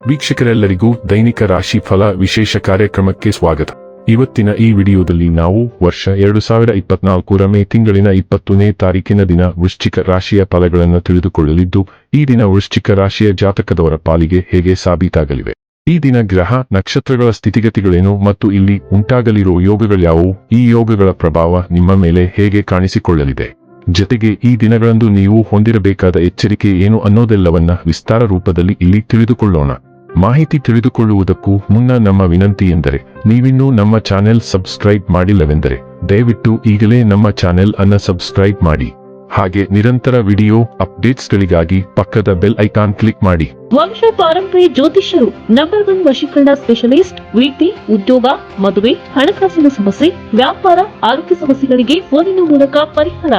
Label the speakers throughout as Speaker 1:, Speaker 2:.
Speaker 1: ವೀಕ್ಷಕರೆಲ್ಲರಿಗೂ ದೈನಿಕ ರಾಶಿ ಫಲ ವಿಶೇಷ ಕಾರ್ಯಕ್ರಮಕ್ಕೆ ಸ್ವಾಗತ. ಇವತ್ತಿನ ಈ ವಿಡಿಯೋದಲ್ಲಿ ನಾವು ವರ್ಷ 2024 ಮೇ ತಿಂಗಳಿನ 20ನೇ ತಾರೀಕಿನ ದಿನ ವೃಶ್ಚಿಕ ರಾಶಿಯ ಫಲಗಳನ್ನು ತಿಳಿದುಕೊಳ್ಳಲಿದ್ದು, ಈ ದಿನ ವೃಶ್ಚಿಕ ರಾಶಿಯ ಜಾತಕದವರ ಪಾಲಿಗೆ ಹೇಗೆ ಸಾಬೀತಾಗಲಿವೆ, ಈ ದಿನ ಗ್ರಹ ನಕ್ಷತ್ರಗಳ ಸ್ಥಿತಿಗತಿಗಳೇನು ಮತ್ತು ಇಲ್ಲಿ ಉಂಟಾಗಲಿರುವ ಯೋಗಗಳ್ಯಾವುವು, ಈ ಯೋಗಗಳ ಪ್ರಭಾವ ನಿಮ್ಮ ಮೇಲೆ ಹೇಗೆ ಕಾಣಿಸಿಕೊಳ್ಳಲಿದೆ, ಜೊತೆಗೆ ಈ ದಿನಗಳಂದು ನೀವು ಹೊಂದಿರಬೇಕಾದ ಎಚ್ಚರಿಕೆ ಏನು ಅನ್ನೋದೆಲ್ಲವನ್ನ ವಿಸ್ತಾರ ರೂಪದಲ್ಲಿ ಇಲ್ಲಿ ತಿಳಿದುಕೊಳ್ಳೋಣ. ಮಾಹಿತಿ ತಿಳಿದುಕೊಳ್ಳುವುದಕ್ಕೂ ಮುನ್ನ ನಮ್ಮ ವಿನಂತಿ ಎಂದರೆ, ನೀವಿನ್ನೂ ನಮ್ಮ ಚಾನೆಲ್ ಸಬ್ಸ್ಕ್ರೈಬ್ ಮಾಡಿಲ್ಲವೆಂದರೆ ದಯವಿಟ್ಟು ಈಗಲೇ ನಮ್ಮ ಚಾನೆಲ್ ಅನ್ನು ಸಬ್ಸ್ಕ್ರೈಬ್ ಮಾಡಿ. ಹಾಗೆ ನಿರಂತರ ವಿಡಿಯೋ ಅಪ್ಡೇಟ್ಸ್ಗಳಿಗಾಗಿ ಪಕ್ಕದ ಬೆಲ್ ಐಕಾನ್ ಕ್ಲಿಕ್ ಮಾಡಿ.
Speaker 2: ವಂಶ ಪಾರಂಪರ್ಯ ಜ್ಯೋತಿಷ್ಯರು ನಂಬರ್ 1 ವಶೀಕರಣ ಸ್ಪೆಷಲಿಸ್ಟ್. ವೃತ್ತಿ, ಉದ್ಯೋಗ, ಮದುವೆ, ಹಣಕಾಸಿನ ಸಮಸ್ಯೆ, ವ್ಯಾಪಾರ, ಆರೋಗ್ಯ ಸಮಸ್ಯೆಗಳಿಗೆ ಫೋನಿನ ಮೂಲಕ ಪರಿಹಾರ.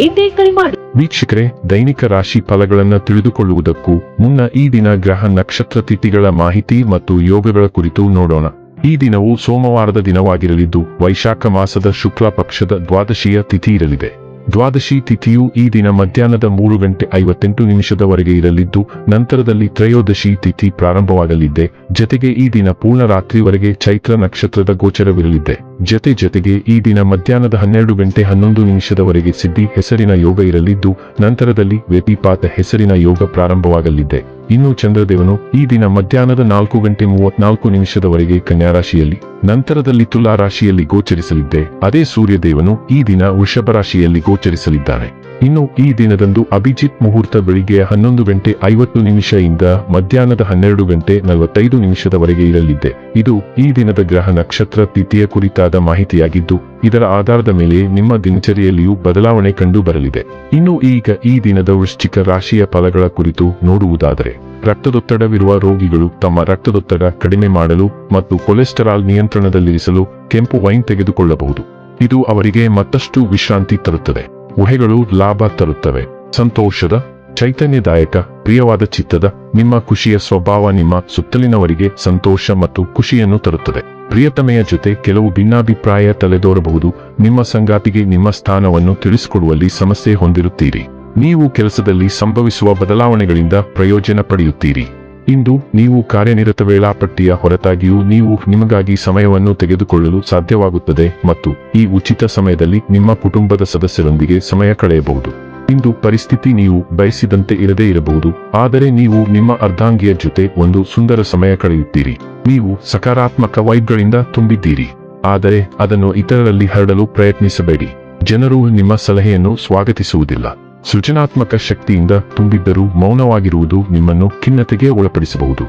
Speaker 2: ಇಂದೇ ಕರೆ ಮಾಡಿ.
Speaker 1: ವೀಕ್ಷಕರೇ, ದೈನಿಕ ರಾಶಿ ಫಲಗಳನ್ನು ತಿಳಿದುಕೊಳ್ಳುವುದಕ್ಕೂ ಮುನ್ನ ಈ ದಿನ ಗ್ರಹ ನಕ್ಷತ್ರ ತಿಥಿಗಳ ಮಾಹಿತಿ ಮತ್ತು ಯೋಗಗಳ ಕುರಿತು ನೋಡೋಣ. ಈ ದಿನವು ಸೋಮವಾರದ ದಿನವಾಗಿರಲಿದ್ದು, ವೈಶಾಖ ಮಾಸದ ಶುಕ್ಲ ಪಕ್ಷದ ದ್ವಾದಶಿಯ ತಿಥಿ ಇರಲಿದೆ. ದ್ವಾದಶಿ ತಿಥಿಯು ಈ ದಿನ ಮಧ್ಯಾಹ್ನದ 3:58 ಇರಲಿದ್ದು, ನಂತರದಲ್ಲಿ ತ್ರಯೋದಶಿ ತಿಥಿ ಪ್ರಾರಂಭವಾಗಲಿದೆ. ಜೊತೆಗೆ ಈ ದಿನ ಪೂರ್ಣ ರಾತ್ರಿವರೆಗೆ ಚೈತ್ರ ನಕ್ಷತ್ರದ ಗೋಚರವಿರಲಿದೆ. ಜೊತೆಗೆ ಈ ದಿನ ಮಧ್ಯಾಹ್ನದ 12:11 ಸಿದ್ಧಿ ಹೆಸರಿನ ಯೋಗ ಇರಲಿದ್ದು, ನಂತರದಲ್ಲಿ ವ್ಯತಿಪಾತ ಹೆಸರಿನ ಯೋಗ ಪ್ರಾರಂಭವಾಗಲಿದೆ. ಇನ್ನು ಚಂದ್ರದೇವನು ಈ ದಿನ ಮಧ್ಯಾಹ್ನದ 4:34 ಕನ್ಯಾ ರಾಶಿಯಲ್ಲಿ, ನಂತರದಲ್ಲಿ ತುಲಾ ರಾಶಿಯಲ್ಲಿ ಗೋಚರಿಸಲಿದ್ದೆ. ಅದೇ ಸೂರ್ಯದೇವನು ಈ ದಿನ ವೃಷಭ ರಾಶಿಯಲ್ಲಿ ಗೋಚರಿಸಲಿದ್ದಾನೆ. ಇನ್ನು ಈ ದಿನದಂದು ಅಭಿಜಿತ್ ಮುಹೂರ್ತ ಬೆಳಿಗ್ಗೆ 11:50 ಇಂದ ಮಧ್ಯಾಹ್ನದ 12:45 ಇರಲಿದೆ. ಇದು ಈ ದಿನದ ಗ್ರಹ ನಕ್ಷತ್ರ ತಿಥಿಯ ಕುರಿತಾದ ಮಾಹಿತಿಯಾಗಿದ್ದು, ಇದರ ಆಧಾರದ ಮೇಲೆ ನಿಮ್ಮ ದಿನಚರಿಯಲ್ಲಿಯೂ ಬದಲಾವಣೆ ಕಂಡು ಬರಲಿದೆ. ಇನ್ನು ಈಗ ಈ ದಿನದ ವೃಶ್ಚಿಕ ರಾಶಿಯ ಫಲಗಳ ಕುರಿತು ನೋಡುವುದಾದರೆ, ರಕ್ತದೊತ್ತಡವಿರುವ ರೋಗಿಗಳು ತಮ್ಮ ರಕ್ತದೊತ್ತಡ ಕಡಿಮೆ ಮಾಡಲು ಮತ್ತು ಕೊಲೆಸ್ಟರಾಲ್ ನಿಯಂತ್ರಣದಲ್ಲಿರಿಸಲು ಕೆಂಪು ವೈನ್ ತೆಗೆದುಕೊಳ್ಳಬಹುದು. ಇದು ಅವರಿಗೆ ಮತ್ತಷ್ಟು ವಿಶ್ರಾಂತಿ ತರುತ್ತದೆ. ಊಹೆಗಳು ಲಾಭ ತರುತ್ತವೆ. ಸಂತೋಷದ, ಚೈತನ್ಯದಾಯಕ, ಪ್ರಿಯವಾದ ಚಿತ್ತದ ನಿಮ್ಮ ಖುಷಿಯ ಸ್ವಭಾವ ನಿಮ್ಮ ಸುತ್ತಲಿನವರಿಗೆ ಸಂತೋಷ ಮತ್ತು ಖುಷಿಯನ್ನು ತರುತ್ತದೆ. ಪ್ರಿಯತಮೆಯ ಜೊತೆ ಕೆಲವು ಭಿನ್ನಾಭಿಪ್ರಾಯ ತಲೆದೋರಬಹುದು. ನಿಮ್ಮ ಸಂಗಾತಿಗೆ ನಿಮ್ಮ ಸ್ಥಾನವನ್ನು ತಿಳಿಸಿಕೊಡುವಲ್ಲಿ ಸಮಸ್ಯೆ ಹೊಂದಿರುತ್ತೀರಿ. ನೀವು ಕೆಲಸದಲ್ಲಿ ಸಂಭವಿಸುವ ಬದಲಾವಣೆಗಳಿಂದ ಪ್ರಯೋಜನ ಪಡೆಯುತ್ತೀರಿ. ಇಂದು ನೀವು ಕಾರ್ಯನಿರತ ವೇಳಾಪಟ್ಟಿಯ ಹೊರತಾಗಿಯೂ ನೀವು ನಿಮಗಾಗಿ ಸಮಯವನ್ನು ತೆಗೆದುಕೊಳ್ಳಲು ಸಾಧ್ಯವಾಗುತ್ತದೆ ಮತ್ತು ಈ ಉಚಿತ ಸಮಯದಲ್ಲಿ ನಿಮ್ಮ ಕುಟುಂಬದ ಸದಸ್ಯರೊಂದಿಗೆ ಸಮಯ ಕಳೆಯಬಹುದು. ಇಂದು ಪರಿಸ್ಥಿತಿ ನೀವು ಬಯಸಿದಂತೆ ಇರದೇ ಇರಬಹುದು, ಆದರೆ ನೀವು ನಿಮ್ಮ ಅರ್ಧಾಂಗಿಯ ಜೊತೆ ಒಂದು ಸುಂದರ ಸಮಯ ಕಳೆಯುತ್ತೀರಿ. ನೀವು ಸಕಾರಾತ್ಮಕ ವೈಬ್ಗಳಿಂದ ತುಂಬಿದ್ದೀರಿ, ಆದರೆ ಅದನ್ನು ಇತರರಲ್ಲಿ ಹರಡಲು ಪ್ರಯತ್ನಿಸಬೇಡಿ. ಜನರು ನಿಮ್ಮ ಸಲಹೆಯನ್ನು ಸ್ವಾಗತಿಸುವುದಿಲ್ಲ. ಸೃಜನಾತ್ಮಕ ಶಕ್ತಿಯಿಂದ ತುಂಬಿದ್ದರೂ ಮೌನವಾಗಿರುವುದು ನಿಮ್ಮನ್ನು ಖಿನ್ನತೆಗೆ ಒಳಪಡಿಸಬಹುದು.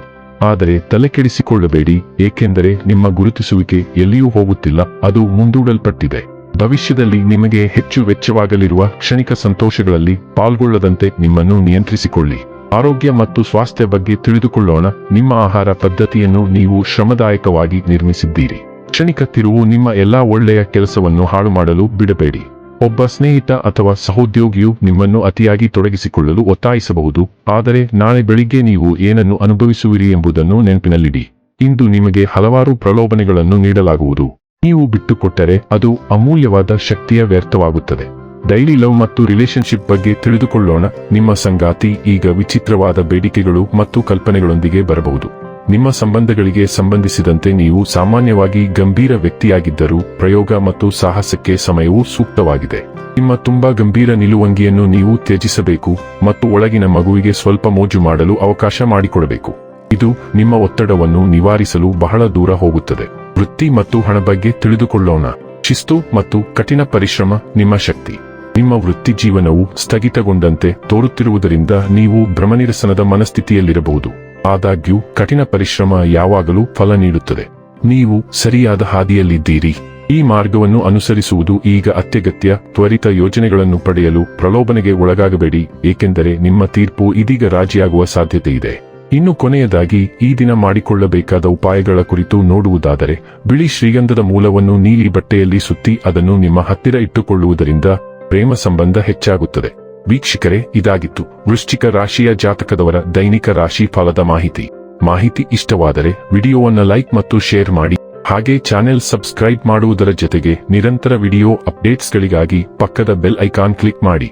Speaker 1: ಆದರೆ ತಲೆಕೆಡಿಸಿಕೊಳ್ಳಬೇಡಿ, ಏಕೆಂದರೆ ನಿಮ್ಮ ಗುರುತಿಸುವಿಕೆ ಎಲ್ಲಿಯೂ ಹೋಗುತ್ತಿಲ್ಲ, ಅದು ಮುಂದೂಡಲ್ಪಟ್ಟಿದೆ. ಭವಿಷ್ಯದಲ್ಲಿ ನಿಮಗೆ ಹೆಚ್ಚು ವೆಚ್ಚವಾಗಲಿರುವ ಕ್ಷಣಿಕ ಸಂತೋಷಗಳಲ್ಲಿ ಪಾಲ್ಗೊಳ್ಳದಂತೆ ನಿಮ್ಮನ್ನು ನಿಯಂತ್ರಿಸಿಕೊಳ್ಳಿ. ಆರೋಗ್ಯ ಮತ್ತು ಸ್ವಾಸ್ಥ್ಯ ಬಗ್ಗೆ ತಿಳಿದುಕೊಳ್ಳೋಣ. ನಿಮ್ಮ ಆಹಾರ ಪದ್ಧತಿಯನ್ನು ನೀವು ಶ್ರಮದಾಯಕವಾಗಿ ನಿರ್ಮಿಸಿದ್ದೀರಿ. ಕ್ಷಣಿಕ ತಿರುವು ನಿಮ್ಮ ಎಲ್ಲಾ ಒಳ್ಳೆಯ ಕೆಲಸವನ್ನು ಹಾಳು ಮಾಡಲು ಬಿಡಬೇಡಿ. ಒಬ್ಬ ಸ್ನೇಹಿತ ಅಥವಾ ಸಹೋದ್ಯೋಗಿಯು ನಿಮ್ಮನ್ನು ಅತಿಯಾಗಿ ತೊಡಗಿಸಿಕೊಳ್ಳಲು ಒತ್ತಾಯಿಸಬಹುದು, ಆದರೆ ನಾಳೆ ಬೆಳಿಗ್ಗೆ ನೀವು ಏನನ್ನು ಅನುಭವಿಸುವಿರಿ ಎಂಬುದನ್ನು ನೆನಪಿನಲ್ಲಿಡಿ. ಇಂದು ನಿಮಗೆ ಹಲವಾರು ಪ್ರಲೋಭನೆಗಳನ್ನು ನೀಡಲಾಗುವುದು. ನೀವು ಬಿಟ್ಟುಕೊಟ್ಟರೆ ಅದು ಅಮೂಲ್ಯವಾದ ಶಕ್ತಿಯ ವ್ಯರ್ಥವಾಗುತ್ತದೆ. ಡೈಲಿ ಲವ್ ಮತ್ತು ರಿಲೇಶನ್ಶಿಪ್ ಬಗ್ಗೆ ತಿಳಿದುಕೊಳ್ಳೋಣ. ನಿಮ್ಮ ಸಂಗಾತಿ ಈಗ ವಿಚಿತ್ರವಾದ ಬೇಡಿಕೆಗಳು ಮತ್ತು ಕಲ್ಪನೆಗಳೊಂದಿಗೆ ಬರಬಹುದು. ನಿಮ್ಮ ಸಂಬಂಧಗಳಿಗೆ ಸಂಬಂಧಿಸಿದಂತೆ ನೀವು ಸಾಮಾನ್ಯವಾಗಿ ಗಂಭೀರ ವ್ಯಕ್ತಿಯಾಗಿದ್ದರೂ ಪ್ರಯೋಗ ಮತ್ತು ಸಾಹಸಕ್ಕೆ ಸಮಯವು ಸೂಕ್ತವಾಗಿದೆ. ನಿಮ್ಮ ತುಂಬಾ ಗಂಭೀರ ನಿಲುವಂಗಿಯನ್ನು ನೀವು ತ್ಯಜಿಸಬೇಕು ಮತ್ತು ಒಳಗಿನ ಮಗುವಿಗೆ ಸ್ವಲ್ಪ ಮೋಜು ಮಾಡಲು ಅವಕಾಶ ಮಾಡಿಕೊಡಬೇಕು. ಇದು ನಿಮ್ಮ ಒತ್ತಡವನ್ನು ನಿವಾರಿಸಲು ಬಹಳ ದೂರ ಹೋಗುತ್ತದೆ. ವೃತ್ತಿ ಮತ್ತು ಹಣ ಬಗ್ಗೆ ತಿಳಿದುಕೊಳ್ಳೋಣ. ಶಿಸ್ತು ಮತ್ತು ಕಠಿಣ ಪರಿಶ್ರಮ ನಿಮ್ಮ ಶಕ್ತಿ. ನಿಮ್ಮ ವೃತ್ತಿ ಜೀವನವು ಸ್ಥಗಿತಗೊಂಡಂತೆ ತೋರುತ್ತಿರುವುದರಿಂದ ನೀವು ಭ್ರಮನಿರಸನದ ಮನಸ್ಥಿತಿಯಲ್ಲಿರಬಹುದು. ಆದಾಗ್ಯೂ ಕಠಿಣ ಪರಿಶ್ರಮ ಯಾವಾಗಲೂ ಫಲ ನೀಡುತ್ತದೆ. ನೀವು ಸರಿಯಾದ ಹಾದಿಯಲ್ಲಿದ್ದೀರಿ. ಈ ಮಾರ್ಗವನ್ನು ಅನುಸರಿಸುವುದು ಈಗ ಅತ್ಯಗತ್ಯ. ತ್ವರಿತ ಯೋಜನೆಗಳನ್ನು ಪಡೆಯಲು ಪ್ರಲೋಭನೆಗೆ ಒಳಗಾಗಬೇಡಿ, ಏಕೆಂದರೆ ನಿಮ್ಮ ತೀರ್ಪು ಇದೀಗ ರಾಜಿಯಾಗುವ ಸಾಧ್ಯತೆ ಇದೆ. ಇನ್ನು ಕೊನೆಯದಾಗಿ ಈ ದಿನ ಮಾಡಿಕೊಳ್ಳಬೇಕಾದ ಉಪಾಯಗಳ ಕುರಿತು ನೋಡುವುದಾದರೆ, ಬಿಳಿ ಶ್ರೀಗಂಧದ ಮೂಲವನ್ನು ನೀಲಿ ಬಟ್ಟೆಯಲ್ಲಿ ಸುತ್ತಿ ಅದನ್ನು ನಿಮ್ಮ ಹತ್ತಿರ ಇಟ್ಟುಕೊಳ್ಳುವುದರಿಂದ ಪ್ರೇಮ ಸಂಬಂಧ ಹೆಚ್ಚಾಗುತ್ತದೆ. ವೀಕ್ಷಕರೇ, ಇದಾಗಿತ್ತು ವೃಶ್ಚಿಕ ರಾಶಿಯ ಜಾತಕದವರ ದೈನಿಕ ರಾಶಿ ಫಲದ ಮಾಹಿತಿ ಇಷ್ಟವಾದರೆ ವಿಡಿಯೋವನ್ನು ಲೈಕ್ ಮತ್ತು ಶೇರ್ ಮಾಡಿ. ಹಾಗೆ ಚಾನೆಲ್ ಸಬ್ಸ್ಕ್ರೈಬ್ ಮಾಡುವುದರ ಜೊತೆಗೆ ನಿರಂತರ ವಿಡಿಯೋ ಅಪ್ಡೇಟ್ಸ್ಗಳಿಗಾಗಿ ಪಕ್ಕದ ಬೆಲ್ ಐಕಾನ್ ಕ್ಲಿಕ್ ಮಾಡಿ.